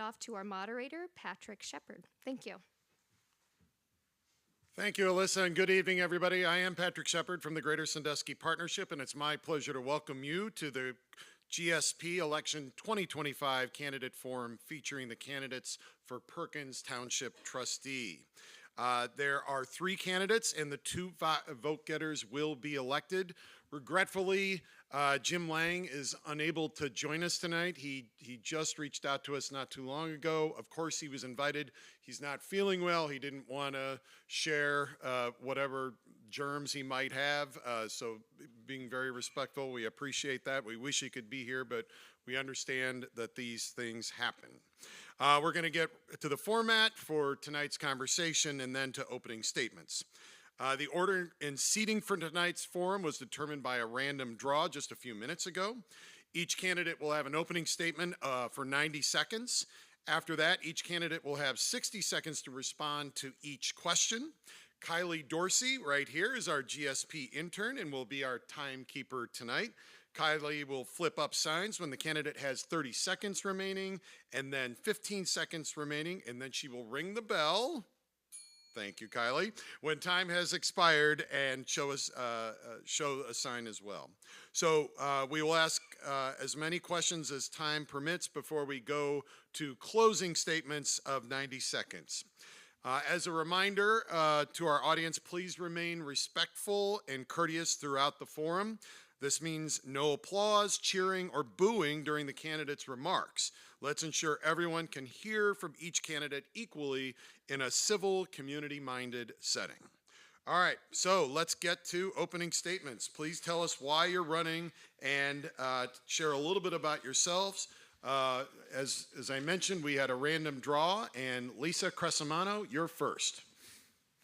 it off to our moderator, Patrick Shepard. Thank you. Thank you, Alyssa, and good evening, everybody. I am Patrick Shepard from the Greater Sandusky Partnership, and it's my pleasure to welcome you to the GSP Election 2025 Candidate Forum featuring the candidates for Perkins Township Trustee. There are 3 candidates, and the 2 vote getters will be elected. Regretfully, Jim Lang is unable to join us tonight. He just reached out to us not too long ago. Of course, he was invited. He's not feeling well. He didn't want to share whatever germs he might have. So being very respectful, we appreciate that. We wish he could be here, but we understand that these things happen. We're going to get to the format for tonight's conversation and then to opening statements. The order and seating for tonight's forum was determined by a random draw just a few minutes ago. Each candidate will have an opening statement for 90 seconds. After that, each candidate will have 60 seconds to respond to each question. Kylie Dorsey, right here, is our GSP intern and will be our timekeeper tonight. Kylie will flip up signs when the candidate has 30 seconds remaining and then 15 seconds remaining, and then she will ring the bell. Thank you, Kylie. When time has expired, and show a sign as well. So we will ask as many questions as time permits before we go to closing statements of 90 seconds. As a reminder to our audience, please remain respectful and courteous throughout the forum. This means no applause, cheering, or booing during the candidate's remarks. Let's ensure everyone can hear from each candidate equally in a civil, community-minded setting. All right, so let's get to opening statements. Please tell us why you're running and share a little bit about yourselves. As I mentioned, we had a random draw, and Lisa Crescimano, you're first.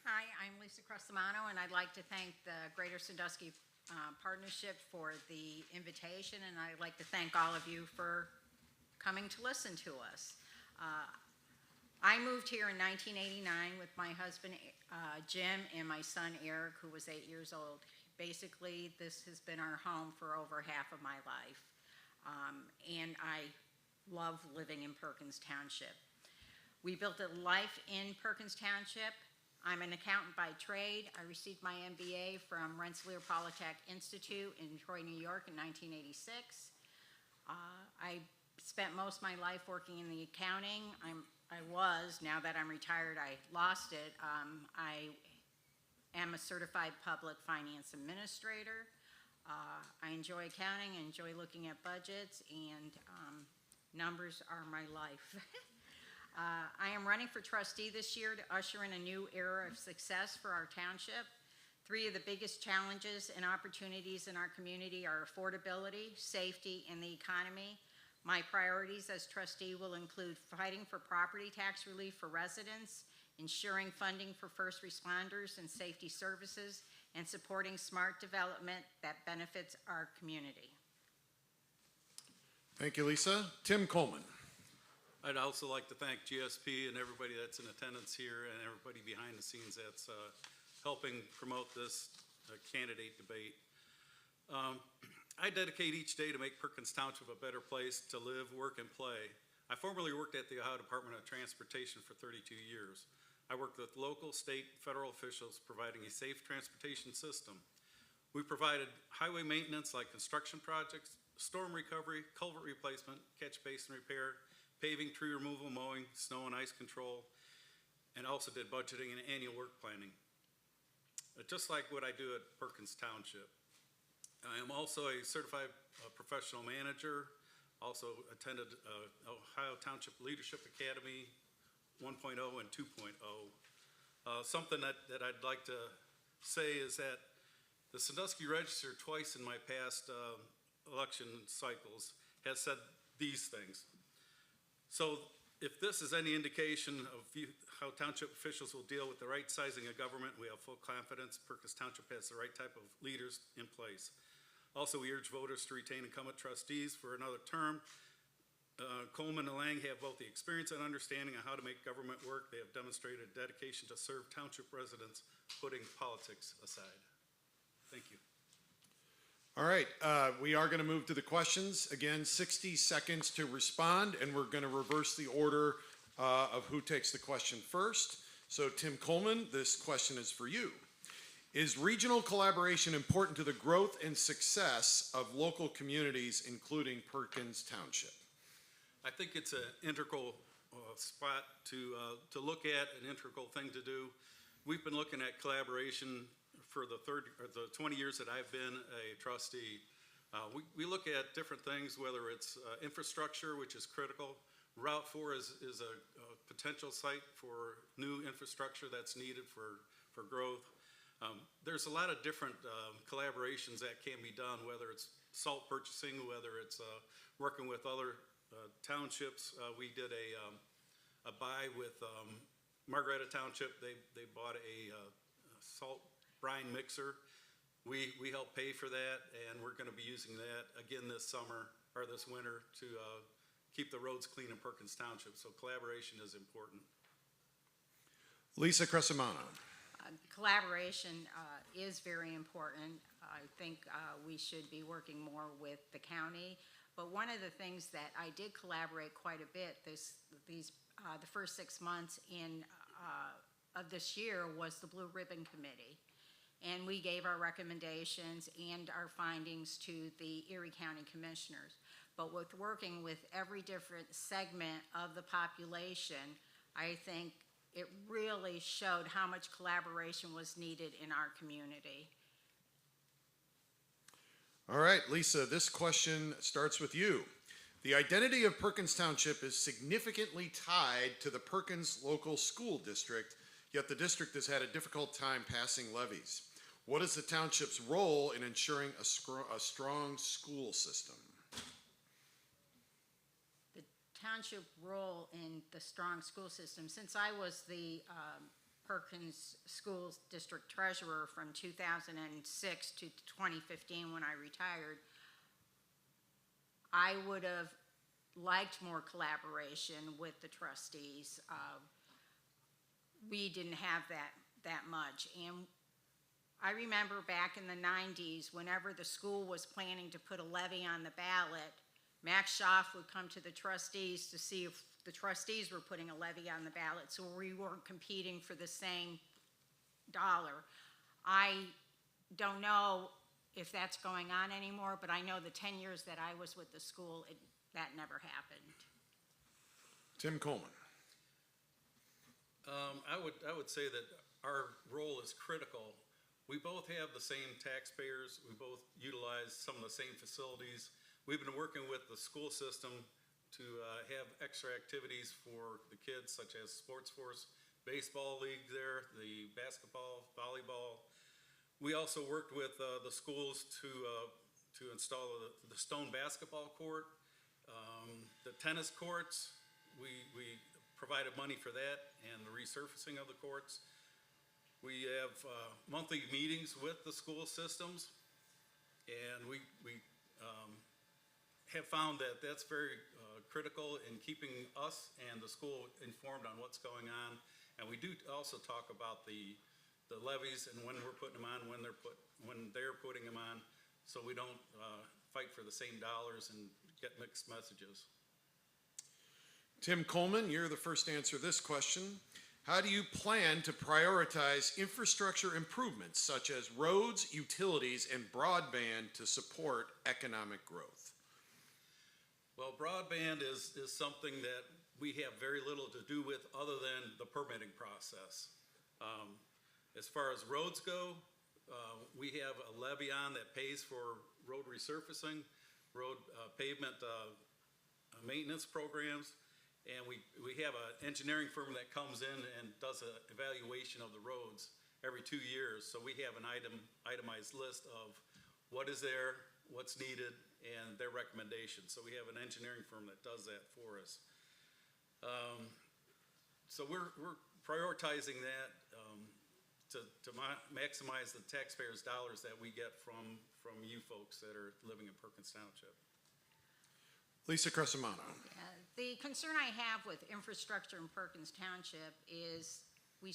Hi, I'm Lisa Crescimano, and I'd like to thank the Greater Sandusky Partnership for the invitation, and I'd like to thank all of you for coming to listen to us. I moved here in 1989 with my husband Jim and my son Eric, who was 8 years old. Basically, this has been our home for over half of my life, and I love living in Perkins Township. We built a life in Perkins Township. I'm an accountant by trade. I received my MBA from Rensselaer Polytech Institute in Troy, New York in 1986. I spent most of my life working in the accounting. Now that I'm retired, I lost it. I am a certified public finance administrator. I enjoy accounting, I enjoy looking at budgets, and numbers are my life. I am running for trustee this year to usher in a new era of success for our township. 3 of the biggest challenges and opportunities in our community are affordability, safety, and the economy. My priorities as trustee will include fighting for property tax relief for residents, ensuring funding for first responders and safety services, and supporting smart development that benefits our community. Thank you, Lisa. Tim Coleman. I'd also like to thank GSP and everybody that's in attendance here and everybody behind the scenes that's helping promote this candidate debate. I dedicate each day to make Perkins Township a better place to live, work, and play. I formerly worked at the Ohio Department of Transportation for 32 years. I worked with local, state, federal officials providing a safe transportation system. We provided highway maintenance like construction projects, storm recovery, culvert replacement, catch basin repair, paving, tree removal, mowing, snow and ice control, and also did budgeting and annual work planning. Just like what I do at Perkins Township. I am also a certified professional manager, also attended Ohio Township Leadership Academy 1.0 and 2.0. Something that I'd like to say is that the Sandusky Register twice in my past election cycles has said these things. So if this is any indication of how township officials will deal with the right sizing of government, we have full confidence Perkins Township has the right type of leaders in place. Also, we urge voters to retain incumbent trustees for another term. Coleman and Lang have both the experience and understanding of how to make government work. They have demonstrated dedication to serve township residents, putting politics aside. Thank you. All right, we are going to move to the questions. Again, 60 seconds to respond, and we're going to reverse the order of who takes the question first. So Tim Coleman, this question is for you. Is regional collaboration important to the growth and success of local communities, including Perkins Township? I think it's an integral spot to look at, an integral thing to do. We've been looking at collaboration for the 20 years that I've been a trustee. We look at different things, whether it's infrastructure, which is critical. Route 4 is a potential site for new infrastructure that's needed for growth. There's a lot of different collaborations that can be done, whether it's salt purchasing, whether it's working with other townships. We did a buy with Margaretta Township. They bought a salt brine mixer. We helped pay for that, and we're going to be using that again this summer or this winter to keep the roads clean in Perkins Township. So collaboration is important. Lisa Crescimano. Collaboration is very important. I think we should be working more with the county. But one of the things that I did collaborate quite a bit the first 6 months of this year was the Blue Ribbon Committee. And we gave our recommendations and our findings to the Erie County Commissioners. But with working with every different segment of the population, I think it really showed how much collaboration was needed in our community. All right, Lisa, this question starts with you. The identity of Perkins Township is significantly tied to the Perkins local school district, yet the district has had a difficult time passing levies. What is the township's role in ensuring a strong school system? The township role in the strong school system, since I was the Perkins Schools District Treasurer from 2006 to 2015 when I retired, I would have liked more collaboration with the trustees. We didn't have that much. And I remember back in the 90s, whenever the school was planning to put a levy on the ballot, Max Schaaf would come to the trustees to see if the trustees were putting a levy on the ballot, so we weren't competing for the same dollar. I don't know if that's going on anymore, but I know the 10 years that I was with the school, that never happened. Tim Coleman. I would say that our role is critical. We both have the same taxpayers. We both utilize some of the same facilities. We've been working with the school system to have extra activities for the kids, such as sports force, baseball league there, the basketball, volleyball. We also worked with the schools to install the stone basketball court, the tennis courts. We provided money for that and the resurfacing of the courts. We have monthly meetings with the school systems, and we have found that that's very critical in keeping us and the school informed on what's going on. And we do also talk about the levies and when we're putting them on, when they're putting them on, so we don't fight for the same dollars and get mixed messages. Tim Coleman, you're the first to answer this question. How do you plan to prioritize infrastructure improvements such as roads, utilities, and broadband to support economic growth? Well, broadband is something that we have very little to do with other than the permitting process. As far as roads go, we have a levy on that pays for road resurfacing, road pavement maintenance programs, and we have an engineering firm that comes in and does an evaluation of the roads every 2 years. So we have an itemized list of what is there, what's needed, and their recommendations. So we have an engineering firm that does that for us. So we're prioritizing that to maximize the taxpayers' dollars that we get from you folks that are living in Perkins Township. Lisa Crescimano. The concern I have with infrastructure in Perkins Township is we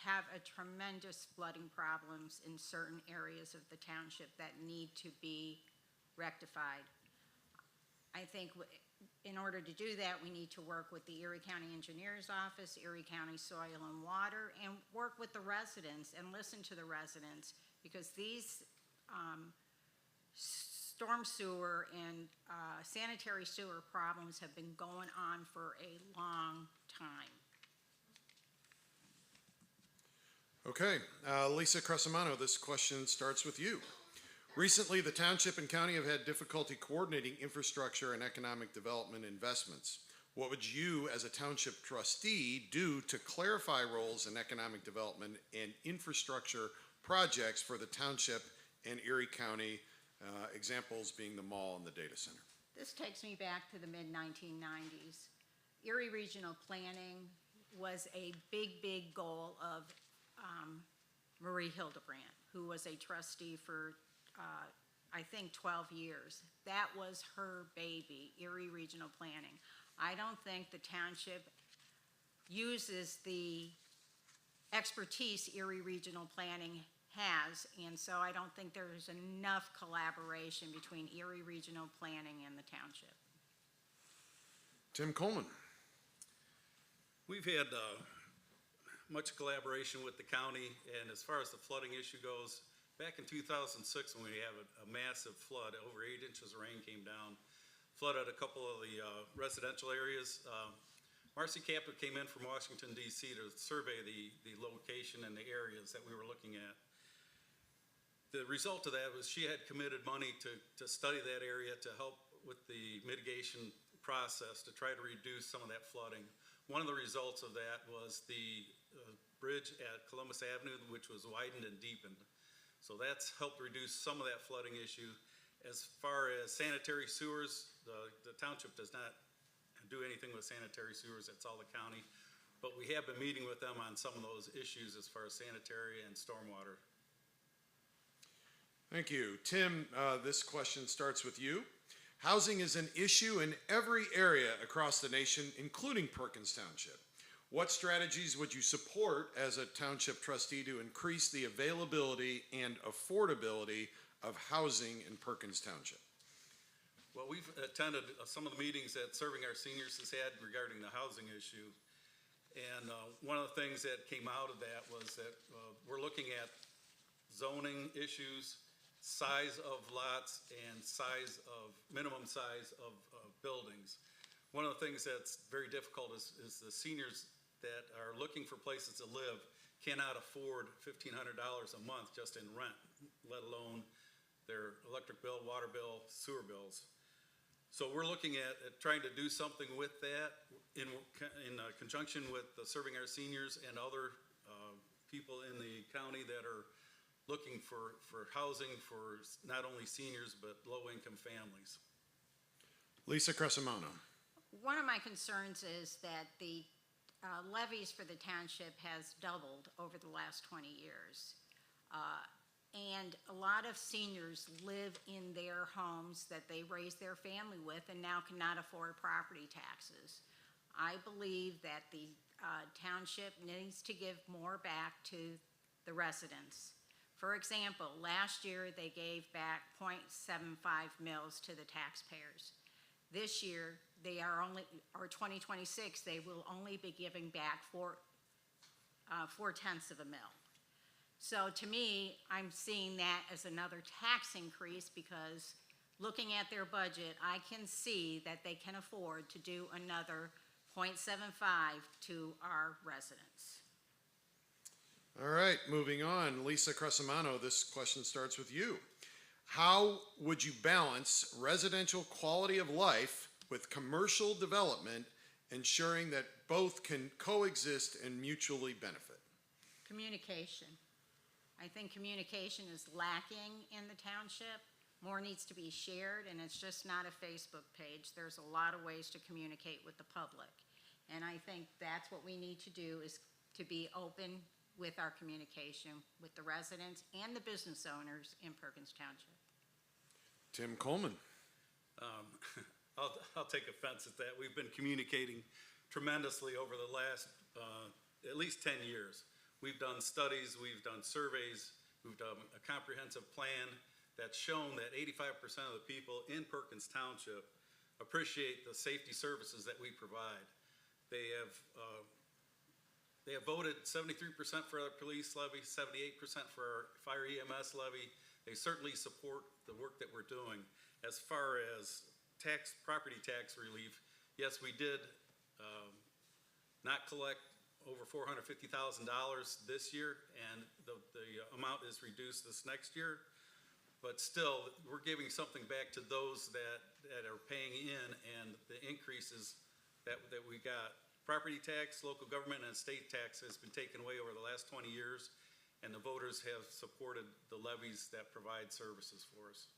have a tremendous flooding problems in certain areas of the township that need to be rectified. I think in order to do that, we need to work with the Erie County Engineer's Office, Erie County Soil and Water, and work with the residents and listen to the residents, because these storm sewer and sanitary sewer problems have been going on for a long time. Okay, Lisa Crescimano, this question starts with you. Recently, the township and county have had difficulty coordinating infrastructure and economic development investments. What would you, as a township trustee, do to clarify roles in economic development and infrastructure projects for the township and Erie County, examples being the mall and the data center? This takes me back to the mid-1990s. Erie Regional Planning was a big goal of Marie Hildebrand, who was a trustee for I think 12 years. That was her baby, Erie Regional Planning. I don't think the township uses the expertise Erie Regional Planning has, and so I don't think there's enough collaboration between Erie Regional Planning and the township. Tim Coleman. We've had much collaboration with the county, and as far as the flooding issue goes, back in 2006, when we had a massive flood, over 8 inches of rain came down, flooded a couple of the residential areas. Marcy Kappa came in from Washington, D.C. to survey the location and the areas that we were looking at. The result of that was she had committed money to study that area to help with the mitigation process to try to reduce some of that flooding. One of the results of that was the bridge at Columbus Avenue, which was widened and deepened. So that's helped reduce some of that flooding issue. As far as sanitary sewers, the township does not do anything with sanitary sewers, that's all the county. But we have been meeting with them on some of those issues as far as sanitary and stormwater. Thank you. Tim, this question starts with you. Housing is an issue in every area across the nation, including Perkins Township. What strategies would you support as a township trustee to increase the availability and affordability of housing in Perkins Township? Well, we've attended some of the meetings that Serving Our Seniors has had regarding the housing issue. And one of the things that came out of that was that we're looking at zoning issues, size of lots, and minimum size of buildings. One of the things that's very difficult is the seniors that are looking for places to live cannot afford $1,500 a month just in rent, let alone their electric bill, water bill, sewer bills. So we're looking at trying to do something with that in conjunction with the Serving Our Seniors and other people in the county that are looking for housing for not only seniors but low-income families. Lisa Crescimano. One of my concerns is that the levies for the township has doubled over the last 20 years. And a lot of seniors live in their homes that they raised their family with and now cannot afford property taxes. I believe that the township needs to give more back to the residents. For example, last year they gave back 0.75 mils to the taxpayers. This year, they are only, or 2026, they will only be giving back 4/10 of a mil. So to me, I'm seeing that as another tax increase because looking at their budget, I can see that they can afford to do another 0.75 to our residents. All right, moving on. Lisa Crescimano, this question starts with you. How would you balance residential quality of life with commercial development, ensuring that both can coexist and mutually benefit? Communication. I think communication is lacking in the township. More needs to be shared, and it's just not a Facebook page. There's a lot of ways to communicate with the public. And I think that's what we need to do, is to be open with our communication with the residents and the business owners in Perkins Township. Tim Coleman. I'll take offense at that. We've been communicating tremendously over the last at least 10 years. We've done studies, we've done surveys, we've done a comprehensive plan that's shown that 85% of the people in Perkins Township appreciate the safety services that we provide. They have voted 73% for our police levy, 78% for our fire EMS levy. They certainly support the work that we're doing. As far as property tax relief, yes, we did not collect over $450,000 this year, and the amount is reduced this next year. But still, we're giving something back to those that are paying in, and the increases that we got. Property tax, local government, and state tax has been taken away over the last 20 years, and the voters have supported the levies that provide services for us.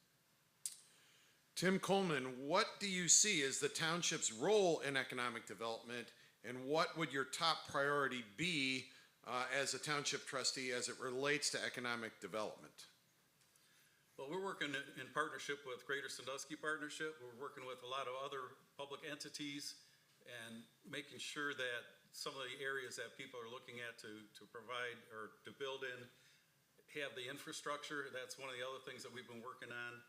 Tim Coleman, what do you see as the township's role in economic development, and what would your top priority be as a township trustee as it relates to economic development? Well, we're working in partnership with Greater Sandusky Partnership. We're working with a lot of other public entities and making sure that some of the areas that people are looking at to provide or to build in have the infrastructure. That's one of the other things that we've been working on.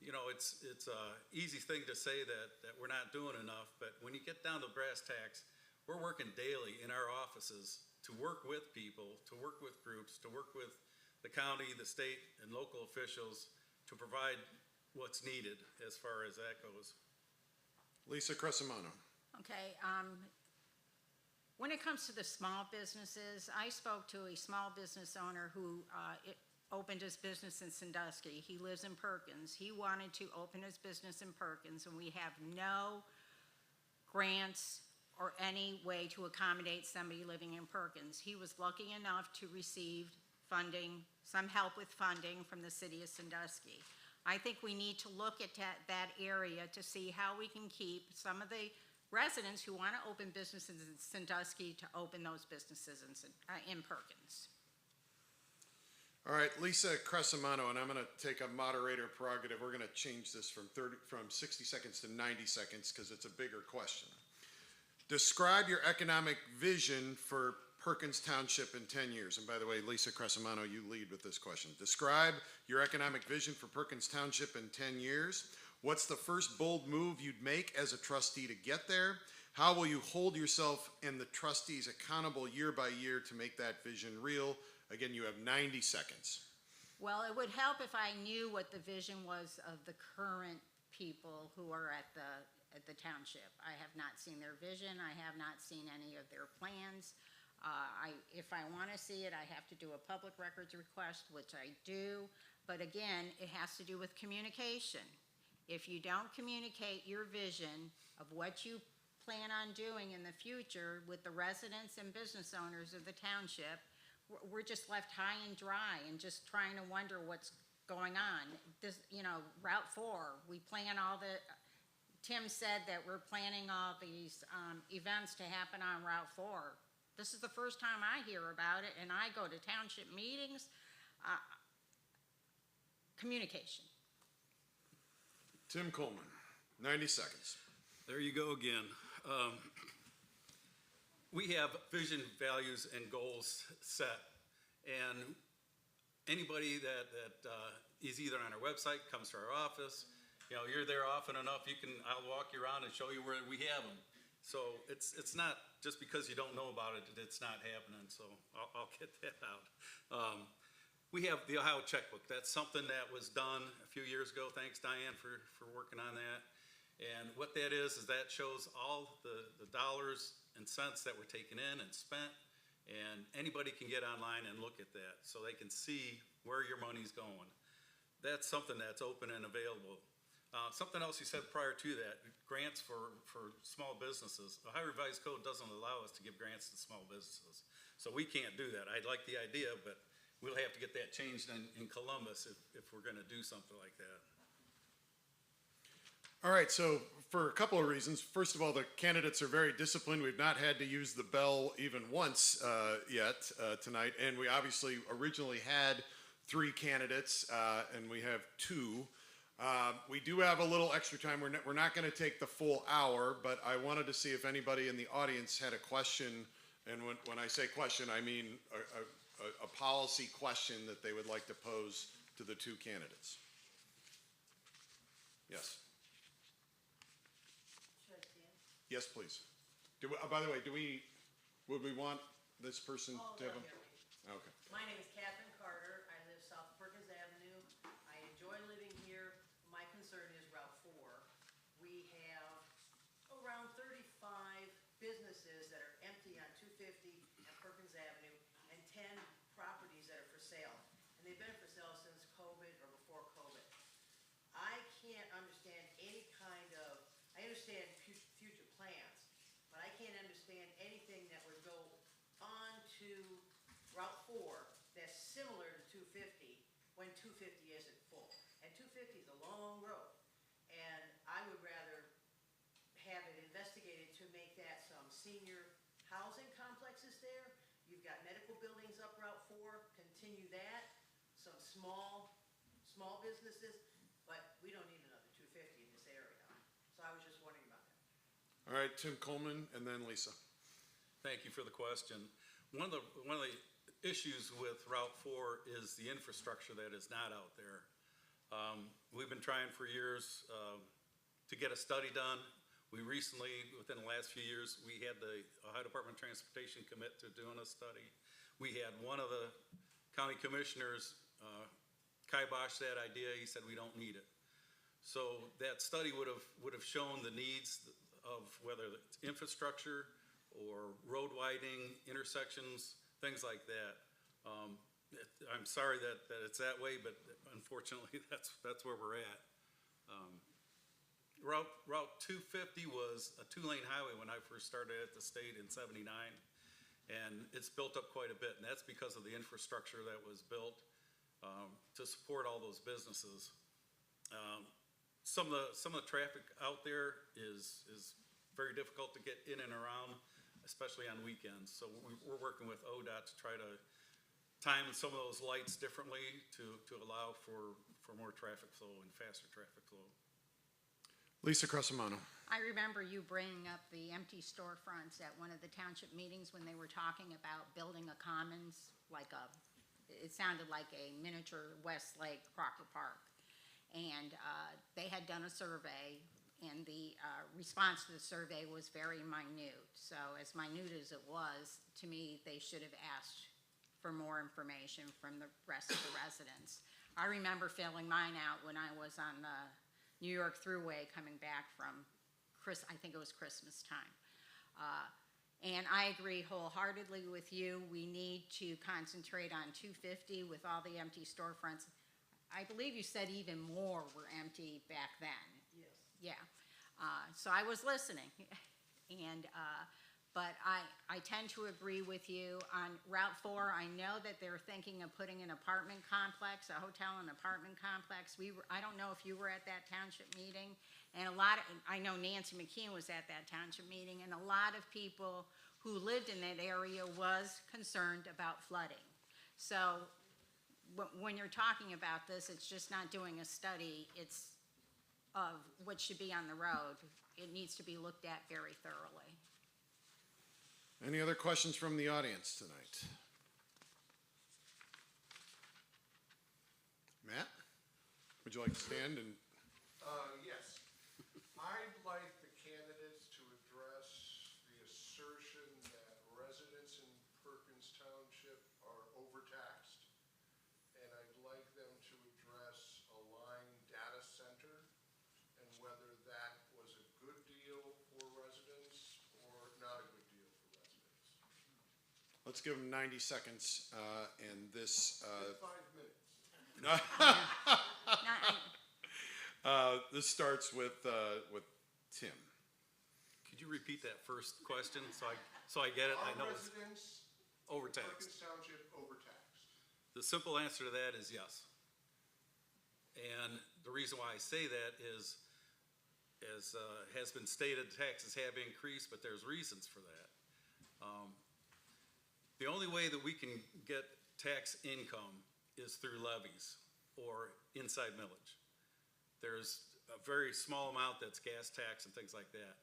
You know, it's a easy thing to say that we're not doing enough, but when you get down to brass tacks, we're working daily in our offices to work with people, to work with groups, to work with the county, the state, and local officials to provide what's needed as far as that goes. Lisa Crescimano. Okay, when it comes to the small businesses, I spoke to a small business owner who opened his business in Sandusky. He lives in Perkins. He wanted to open his business in Perkins, and we have no grants or any way to accommodate somebody living in Perkins. He was lucky enough to receive funding, some help with funding from the city of Sandusky. I think we need to look at that area to see how we can keep some of the residents who want to open businesses in Sandusky to open those businesses in Perkins. All right, Lisa Crescimano, and I'm going to take a moderator prerogative. We're going to change this from 60 seconds to 90 seconds because it's a bigger question. Describe your economic vision for Perkins Township in 10 years. And by the way, Lisa Crescimano, you lead with this question. Describe your economic vision for Perkins Township in 10 years. What's the first bold move you'd make as a trustee to get there? How will you hold yourself and the trustees accountable year by year to make that vision real? Again, you have 90 seconds. Well, it would help if I knew what the vision was of the current people who are at the township. I have not seen their vision. I have not seen any of their plans. If I want to see it, I have to do a public records request, which I do. But again, it has to do with communication. If you don't communicate your vision of what you plan on doing in the future with the residents and business owners of the township, we're just left high and dry and just trying to wonder what's going on. This, you know, Route 4, we plan all the, Tim said that we're planning all these events to happen on Route 4. This is the first time I hear about it, and I go to township meetings. Communication. Tim Coleman, 90 seconds. There you go again. We have vision, values, and goals set, and anybody that is either on our website, comes to our office, you know, you're there often enough, I'll walk you around and show you where we have them. So it's not just because you don't know about it, it's not happening, so I'll get that out. We have the Ohio checkbook. That's something that was done a few years ago. Thanks, Diane, for working on that. And what that is that shows all the dollars and cents that were taken in and spent, and anybody can get online and look at that so they can see where your money's going. That's something that's open and available. Something else you said prior to that, grants for small businesses. The Ohio Revised Code doesn't allow us to give grants to small businesses. So we can't do that. I like the idea, but we'll have to get that changed in Columbus if we're gonna do something like that. All right, so for a couple of reasons. First of all, the candidates are very disciplined. We've not had to use the bell even once yet tonight, and we obviously originally had 3 candidates, and we have 2. We do have a little extra time. We're not going to take the full hour, but I wanted to see if anybody in the audience had a question And when I say question, I mean a policy question that they would like to pose to the two candidates. Yes. Should I stand? Yes, please. By the way, would we want this person Oh, to have right a? here. Okay. My name is Catherine Carter. I live south of Perkins Avenue. I enjoy living here. My concern is Route 4. We have around 35 businesses that are empty on 250 and Perkins Avenue, and 10 properties that are for sale. And they've been for sale since COVID or before COVID. I can't understand any kind of, I understand future plans, but I can't understand anything that would go on to Route 4 that's similar to 250 when 250 isn't full. And 250 is a long road. And I would rather have it investigated to make that some senior housing complexes there. You've got medical buildings up Route 4, continue that, some small businesses, but we don't need another 250 in this area. So I was just wondering about that. All right, Tim Coleman and then Lisa. Thank you for the question. One of the issues with Route 4 is the infrastructure that is not out there. We've been trying for years to get a study done. We recently, within the last few years, we had the Ohio Department of Transportation commit to doing a study. We had one of the county commissioners kibosh that idea. He said we don't need it. So that study would have shown the needs of whether it's infrastructure or road widening, intersections, things like that. I'm sorry that it's that way, but unfortunately that's where we're at. Route 250 was a 2-lane highway when I first started at the state in '79, and it's built up quite a bit, and that's because of the infrastructure that was built to support all those businesses. Some of the traffic out there is very difficult to get in and around, especially on weekends. So we're working with ODOT to try to time some of those lights differently to allow for more traffic flow and faster traffic flow. Lisa Crescimano. I remember you bringing up the empty storefronts at one of the township meetings when they were talking about building a commons, it sounded like a miniature Westlake Crocker Park. And they had done a survey, and the response to the survey was very minute. So as minute as it was, to me, they should have asked for more information from the rest of the residents. I remember filling mine out when I was on the New York Thruway coming back from, I think it was Christmas time. And I agree wholeheartedly with you. We need to concentrate on 250 with all the empty storefronts. I believe you said even more were empty back then. Yes. Yeah. So I was listening. But I tend to agree with you. On Route 4, I know that they're thinking of putting an apartment complex, a hotel and apartment complex. I don't know if you were at that township meeting, and I know Nancy McKeon was at that township meeting, and a lot of people who lived in that area was concerned about flooding. So when you're talking about this, it's just not doing a study, it's of what should be on the road. It needs to be looked at very thoroughly. Any other questions from the audience tonight? Matt, would you like to stand and? Yes. I'd like the candidates to address the assertion that residents in Perkins Township are overtaxed. And I'd like them to address a line data center and whether that was a good deal for residents or not a good deal for residents. Let's give them 90 seconds, and this. 5 minutes. This starts with Tim. Could you repeat that first question so I get it? I know Are it's residents in overtaxed. Perkins Township overtaxed? The simple answer to that is yes. And the reason why I say that is, as has been stated, taxes have increased, but there's reasons for that. The only way that we can get tax income is through levies or inside millage. There's a very small amount that's gas tax and things like that.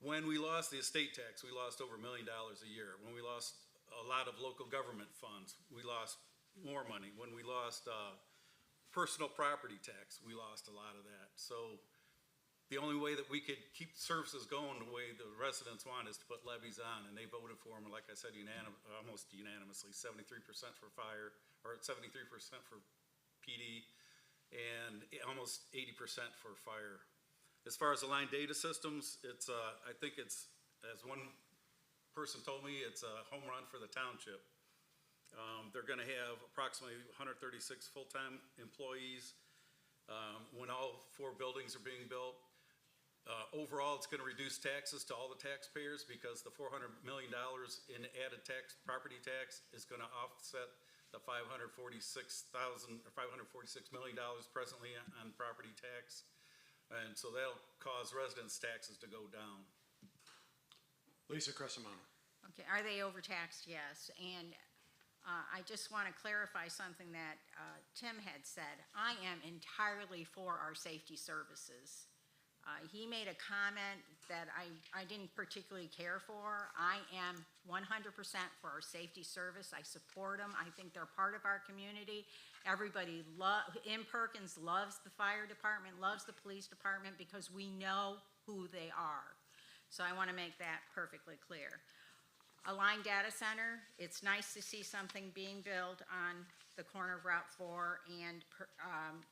When we lost the estate tax, we lost over $1 million a year. When we lost a lot of local government funds, we lost more money. When we lost personal property tax, we lost a lot of that. So the only way that we could keep services going the way the residents want is to put levies on, and they voted for them, like I said, almost unanimously, 73% for fire, or 73% for PD, and almost 80% for fire. As far as the line data systems, it's, I think it's, as one person told me, it's a home run for the township. They're gonna have approximately 136 full-time employees when all 4 buildings are being built. Overall, it's gonna reduce taxes to all the taxpayers because the $400 million in added tax, property tax, is gonna offset the $546 million presently on property tax. And so that'll cause residents' taxes to go down. Lisa Crescimano. Okay, are they overtaxed? Yes. And I just want to clarify something that Tim had said. I am entirely for our safety services. He made a comment that I didn't particularly care for. I am 100% for our safety service. I support them. I think they're part of our community. Everybody in Perkins loves the fire department, loves the police department, because we know who they are. So I want to make that perfectly clear. A line data center, it's nice to see something being built on the corner of Route 4 and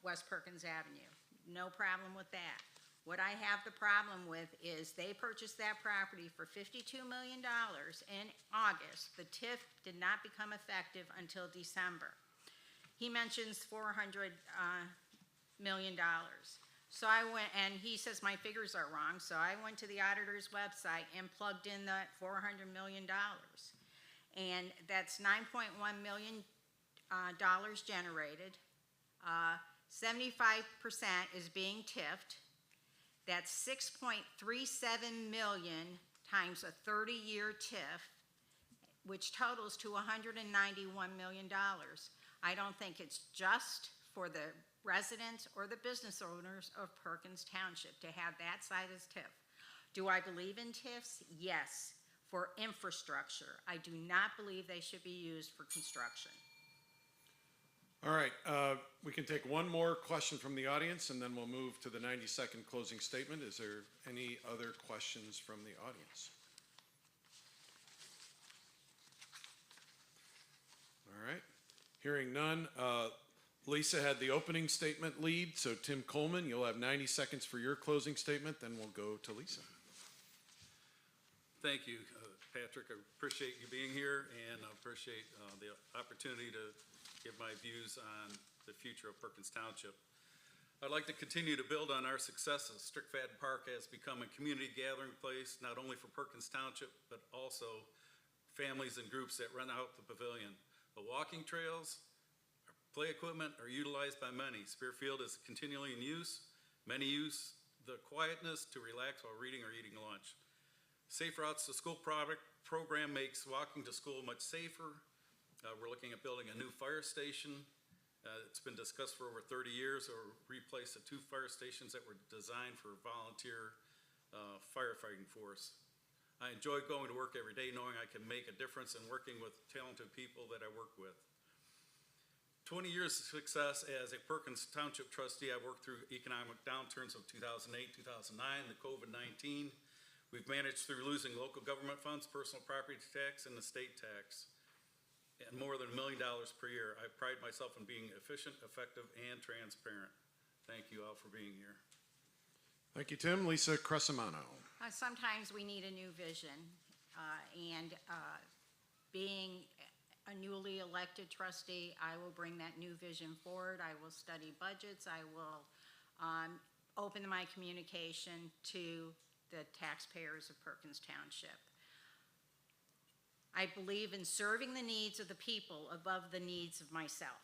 West Perkins Avenue. No problem with that. What I have the problem with is they purchased that property for $52 million in August. The TIF did not become effective until December. He mentions $400 million. So I went, and he says my figures are wrong, so I went to the auditor's website and plugged in that $400 million. And that's $9.1 million generated. 75% is being TIF'd. That's $6.37 million times a 30-year TIF, which totals to $191 million. I don't think it's just for the residents or the business owners of Perkins Township to have that side as TIF. Do I believe in TIFs? Yes, for infrastructure. I do not believe they should be used for construction. All right, we can take one more question from the audience, and then we'll move to the 90-second closing statement. Is there any other questions from the audience? All right, hearing none. Lisa had the opening statement lead, so Tim Coleman, you'll have 90 seconds for your closing statement, then we'll go to Lisa. Thank you, Patrick. I appreciate you being here, and I appreciate the opportunity to give my views on the future of Perkins Township. I'd like to continue to build on our successes. Strickfaden Park has become a community gathering place, not only for Perkins Township, but also families and groups that rent out the pavilion. The walking trails, our play equipment are utilized by many. Spearfield is continually in use. Many use the quietness to relax while reading or eating lunch. Safe Routes to School program makes walking to school much safer. We're looking at building a new fire station. It's been discussed for over 30 years, or replace the 2 fire stations that were designed for volunteer firefighting force. I enjoy going to work every day knowing I can make a difference and working with talented people that I work with. 20 years of success as a Perkins Township trustee. I worked through economic downturns of 2008, 2009, the COVID-19. We've managed through losing local government funds, personal property tax, and the state tax, and more than $1 million per year. I pride myself in being efficient, effective, and transparent. Thank you all for being here. Thank you, Tim. Lisa Crescimano. Sometimes we need a new vision, and being a newly elected trustee, I will bring that new vision forward. I will study budgets. I will open my communication to the taxpayers of Perkins Township. I believe in serving the needs of the people above the needs of myself.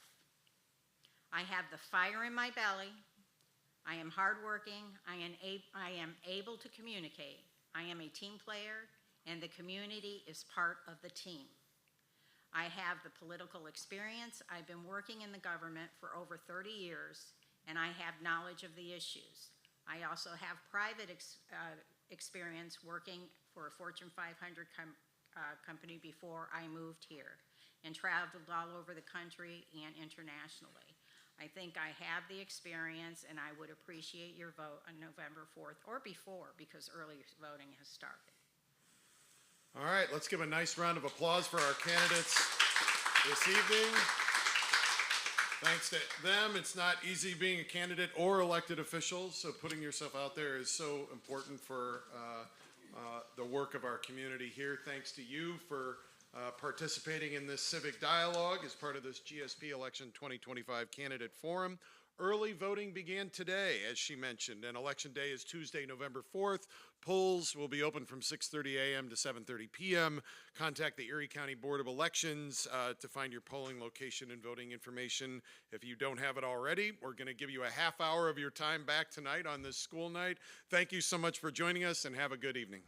I have the fire in my belly. I am hardworking. I am able to communicate. I am a team player, and the community is part of the team. I have the political experience. I've been working in the government for over 30 years, and I have knowledge of the issues. I also have private experience working for a Fortune 500 company before I moved here, and traveled all over the country and internationally. I think I have the experience, and I would appreciate your vote on November 4th or before, because early voting has started. All right, let's give a nice round of applause for our candidates this evening. Thanks to them, it's not easy being a candidate or elected official, so putting yourself out there is so important for the work of our community here. Thanks to you for participating in this civic dialogue as part of this GSP Election 2025 Candidate Forum. Early voting began today, as she mentioned, and Election Day is Tuesday, November 4th. Polls will be open from 6:30 a.m. to 7:30 p.m. Contact the Erie County Board of Elections to find your polling location and voting information if you don't have it already. We're going to give you a half hour of your time back tonight on this school night. Thank you so much for joining us, and have a good evening.